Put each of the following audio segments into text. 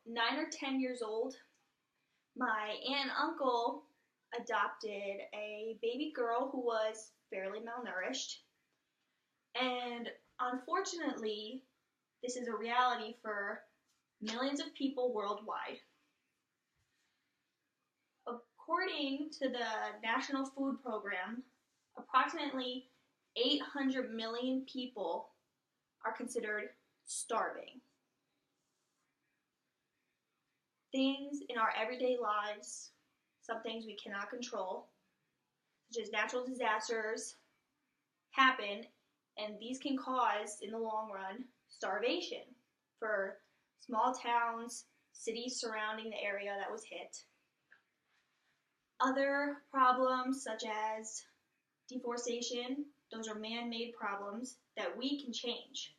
9 or 10 years old, my aunt and uncle adopted a baby girl who was fairly malnourished. And unfortunately, this is a reality for millions of people worldwide. According to the National Food Program, approximately 800 million people are considered starving. Things in our everyday lives, some things we cannot control, such as natural disasters, happen, and these can cause, in the long run, starvation for small towns, cities surrounding the area that was hit. Other problems, such as deforestation, those are man-made problems that we can change.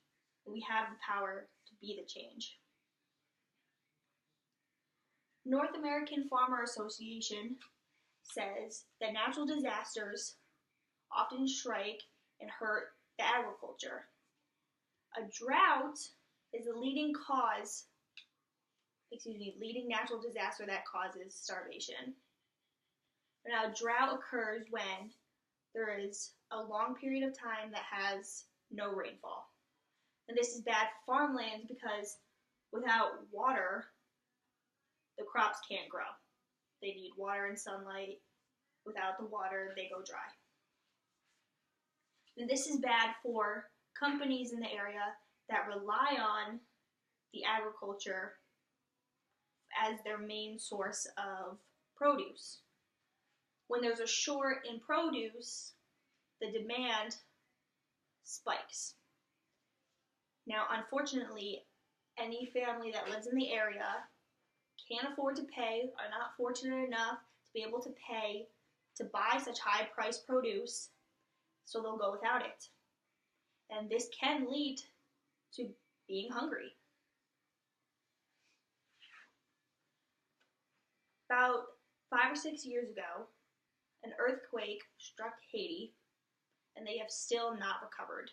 We have the power to be the change. North American Farmer Association says that natural disasters often strike and hurt the agriculture. A drought is the leading natural disaster that causes starvation. Now, drought occurs when there is a long period of time that has no rainfall. And this is bad for farmlands because without water, the crops can't grow. They need water and sunlight. Without the water, they go dry. And this is bad for companies in the area that rely on the agriculture as their main source of produce. When there's a short in produce, the demand spikes. Now, unfortunately, any family that lives in the area can't afford to pay, are not fortunate enough to be able to pay to buy such high-priced produce, so they'll go without it. And this can lead to being hungry. About 5 or 6 years ago, an earthquake struck Haiti, and they have still not recovered.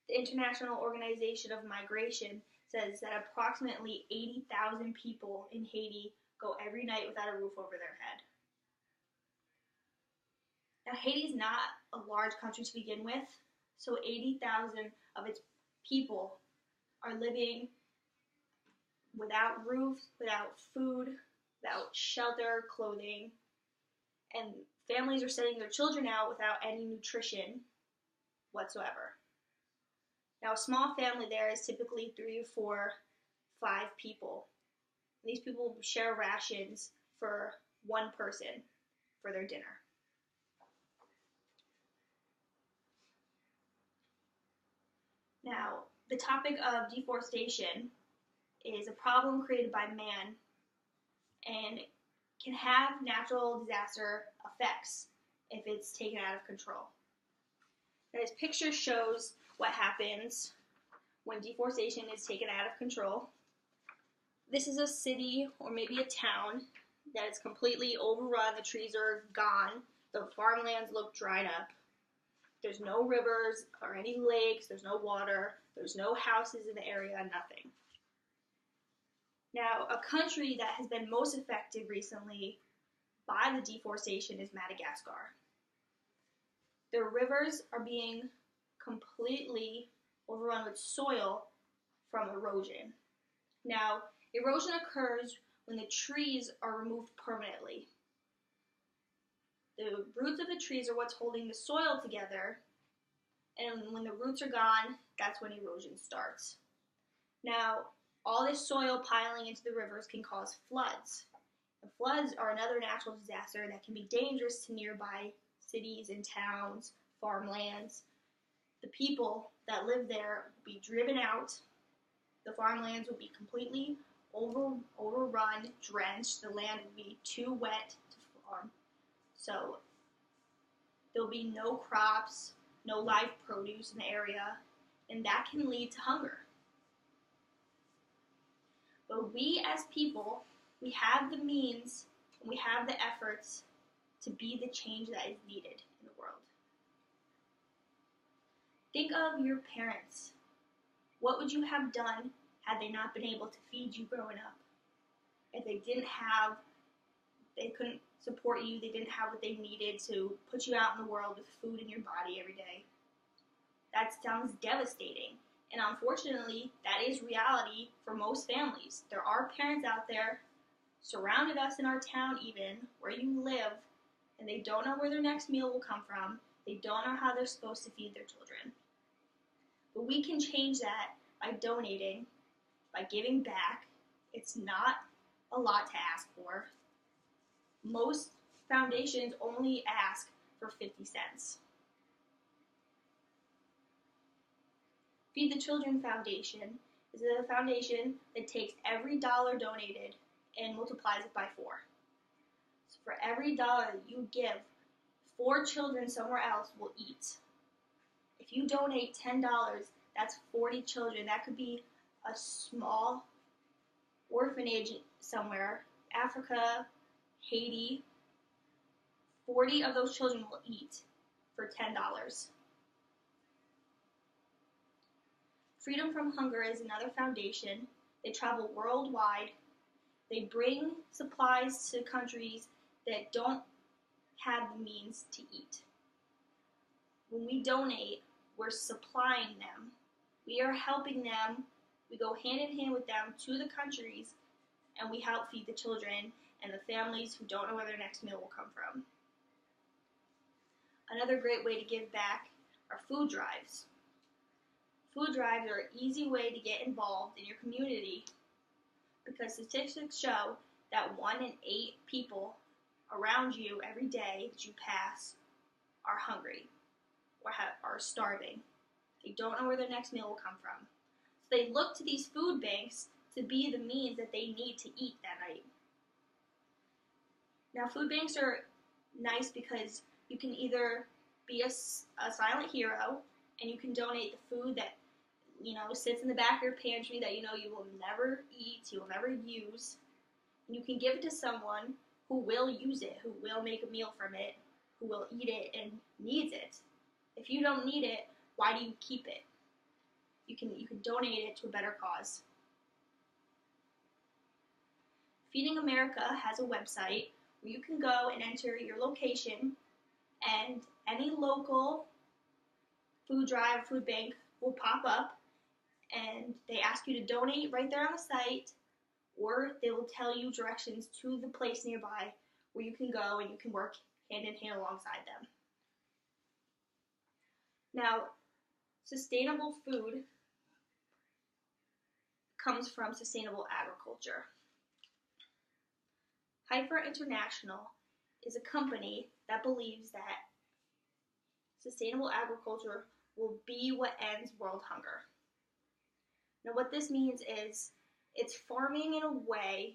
The International Organization of Migration says that approximately 80,000 people in Haiti go every night without a roof over their head. Now, Haiti is not a large country to begin with, so 80,000 of its people are living without roofs, without food, without shelter, clothing, and families are sending their children out without any nutrition whatsoever. Now, a small family there is typically 3 or 4, 5 people. And these people share rations for one person for their dinner. Now, the topic of deforestation is a problem created by man and can have natural disaster effects if it's taken out of control. Now, this picture shows what happens when deforestation is taken out of control. This is a city or maybe a town that is completely overrun. The trees are gone. The farmlands look dried up. There's no rivers or any lakes. There's no water. There's no houses in the area, nothing. Now, a country that has been most affected recently by the deforestation is Madagascar. Their rivers are being completely overrun with soil from erosion. Now, erosion occurs when the trees are removed permanently. The roots of the trees are what's holding the soil together, and when the roots are gone, that's when erosion starts. Now, all this soil piling into the rivers can cause floods. And floods are another natural disaster that can be dangerous to nearby cities and towns, farmlands. The people that live there will be driven out. The farmlands will be completely overrun, drenched. The land will be too wet to farm. So there'll be no crops, no live produce in the area, and that can lead to hunger. But we as people, we have the means and we have the efforts to be the change that is needed in the world. Think of your parents. What would you have done had they not been able to feed you growing up. If they couldn't support you, they didn't have what they needed to put you out in the world with food in your body every day. That sounds devastating. And unfortunately, that is reality for most families. There are parents out there, surrounded us in our town even, where you live, and they don't know where their next meal will come from. They don't know how they're supposed to feed their children. But we can change that by donating, by giving back. It's not a lot to ask for. Most foundations only ask for 50 cents. Feed the Children Foundation is a foundation that takes every dollar donated and multiplies it by 4. So for every dollar that you give, 4 children somewhere else will eat. If you donate $10, that's 40 children. That could be a small orphanage somewhere, Africa, Haiti. 40 of those children will eat for $10. Freedom from Hunger is another foundation. They travel worldwide. They bring supplies to countries that don't have the means to eat. When we donate, we're supplying them. We are helping them. We go hand in hand with them to the countries, and we help feed the children and the families who don't know where their next meal will come from. Another great way to give back are food drives. Food drives are an easy way to get involved in your community because statistics show that 1 in 8 people around you every day that you pass are hungry or are starving. They don't know where their next meal will come from. So they look to these food banks to be the means that they need to eat that night. Now, food banks are nice because you can either be a silent hero and you can donate the food that sits in the back of your pantry that you will never eat, you will never use. And you can give it to someone who will use it, who will make a meal from it, who will eat it and needs it. If you don't need it, why do you keep it? You can donate it to a better cause. Feeding America has a website where you can go and enter your location, and any local food drive, food bank will pop up, and they ask you to donate right there on the site, or they will tell you directions to the place nearby where you can go and you can work hand in hand alongside them. Now, sustainable food comes from sustainable agriculture. Heifer International is a company that believes that sustainable agriculture will be what ends world hunger. Now, what this means is it's farming in a way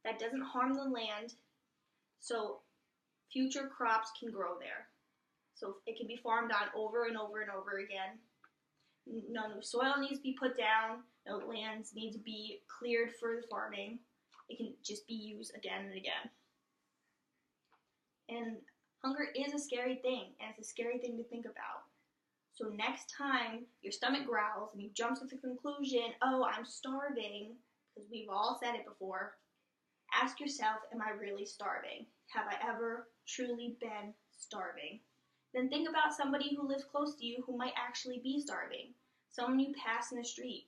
that doesn't harm the land so future crops can grow there. So it can be farmed on over and over and over again. No new soil needs to be put down. No lands need to be cleared for the farming. It can just be used again and again. And hunger is a scary thing, and it's a scary thing to think about. So next time your stomach growls and you jump to the conclusion, oh, I'm starving, because we've all said it before, ask yourself, am I really starving? Have I ever truly been starving? Then think about somebody who lives close to you who might actually be starving. Someone you pass in the street.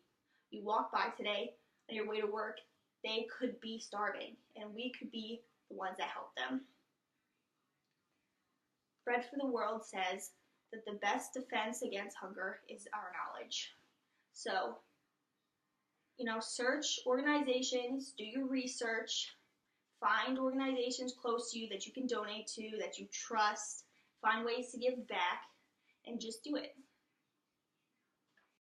You walk by today on your way to work, they could be starving, and we could be the ones that help them. Bread for the World says that the best defense against hunger is our knowledge. So, search organizations, do your research, find organizations close to you that you can donate to, that you trust, find ways to give back, and just do it.